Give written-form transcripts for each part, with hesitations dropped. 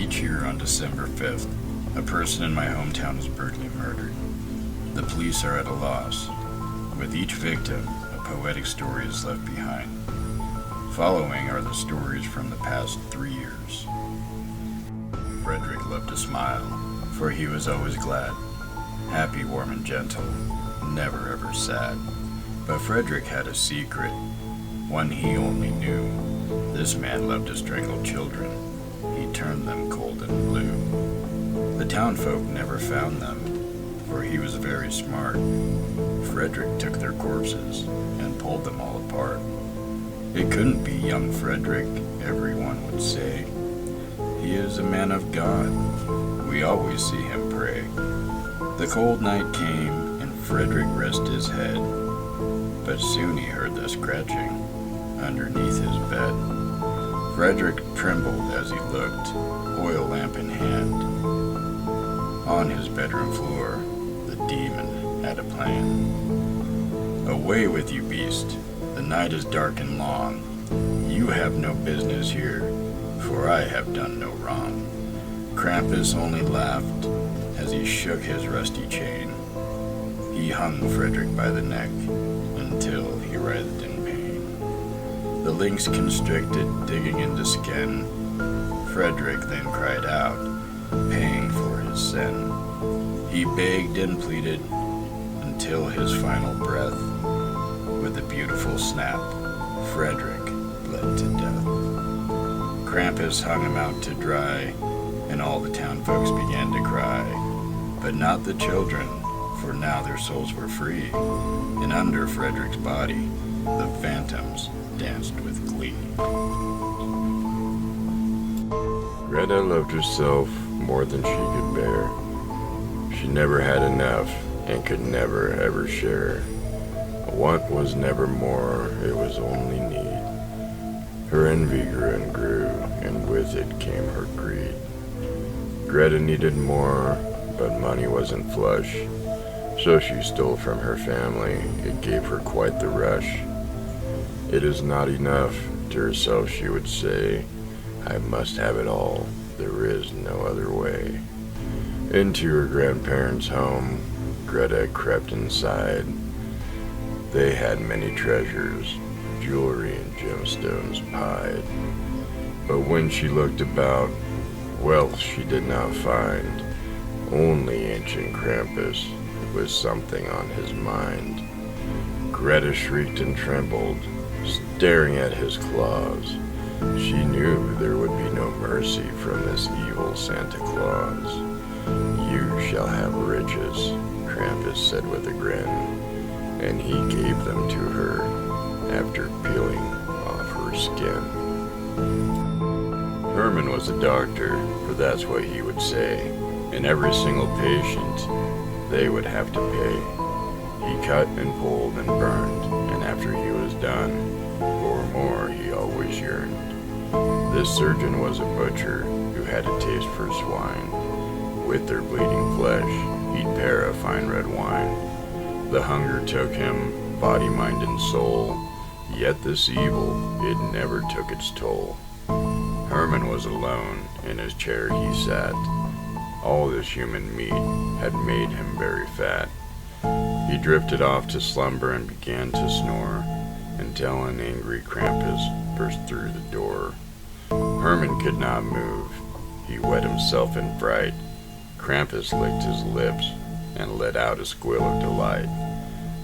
Each year on December 5th, a person in my hometown is brutally murdered. The police are at a loss. With each victim, a poetic story is left behind. Following are the stories from the past 3 years. Frederick loved to smile, for he was always glad, happy, warm, and gentle, never ever sad. But Frederick had a secret, one he only knew. This man loved to strangle children. He turned them cold and blue. The townfolk never found them, for he was very smart. Frederick took their corpses and pulled them all apart. It couldn't be young Frederick, everyone would say. He is a man of God. We always see him pray. The cold night came, and Frederick rested his head. But soon he heard the scratching underneath his bed. Frederick trembled as he looked, oil lamp in hand. On his bedroom floor, the demon had a plan. Away with you, beast. The night is dark and long. You have no business here, for I have done no wrong. Krampus only laughed as he shook his rusty chain. He hung Frederick by the neck until he writhed in pain. The links constricted, digging into skin. Frederick then cried out, paying for his sin. He begged and pleaded until his final breath. With a beautiful snap, Frederick bled to death. Krampus hung him out to dry, and all the town folks began to cry. But not the children, for now their souls were free, and under Frederick's body, the phantoms danced with glee. Greta loved herself more than she could bear. She never had enough and could never ever share. Want was never more, it was only need. Her envy grew and grew, and with it came her greed. Greta needed more, but money wasn't flush, so she stole from her family. It gave her quite the rush. It is not enough, to herself she would say, I must have it all, there is no other way. Into her grandparents' home, Greta crept inside. They had many treasures, jewelry and gemstones pied. But when she looked about, wealth she did not find. Only ancient Krampus with something on his mind. Greta shrieked and trembled, staring at his claws. She knew there would be no mercy from this evil Santa Claus. You shall have riches, Krampus said with a grin, and he gave them to her after peeling off her skin. Herman was a doctor, for that's what he would say, and every single patient they would have to pay. He cut and pulled and burned, and after he was done, for more he always yearned. This surgeon was a butcher who had a taste for swine. With their bleeding flesh, he'd pair a fine red wine. The hunger took him, body, mind, and soul, yet this evil, it never took its toll. Herman was alone, in his chair he sat. All this human meat had made him very fat. He drifted off to slumber and began to snore, until an angry Krampus burst through the door. Herman could not move. He wet himself in fright. Krampus licked his lips and let out a squeal of delight.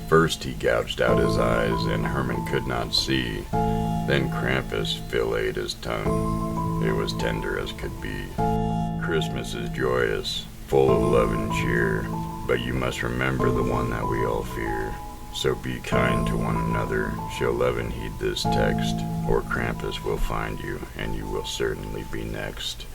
First he gouged out his eyes, and Herman could not see. Then Krampus filleted his tongue. It was tender as could be. Christmas is joyous, full of love and cheer, but you must remember the one that we all fear. So be kind to one another, show love and heed this text, or Krampus will find you, and you will certainly be next.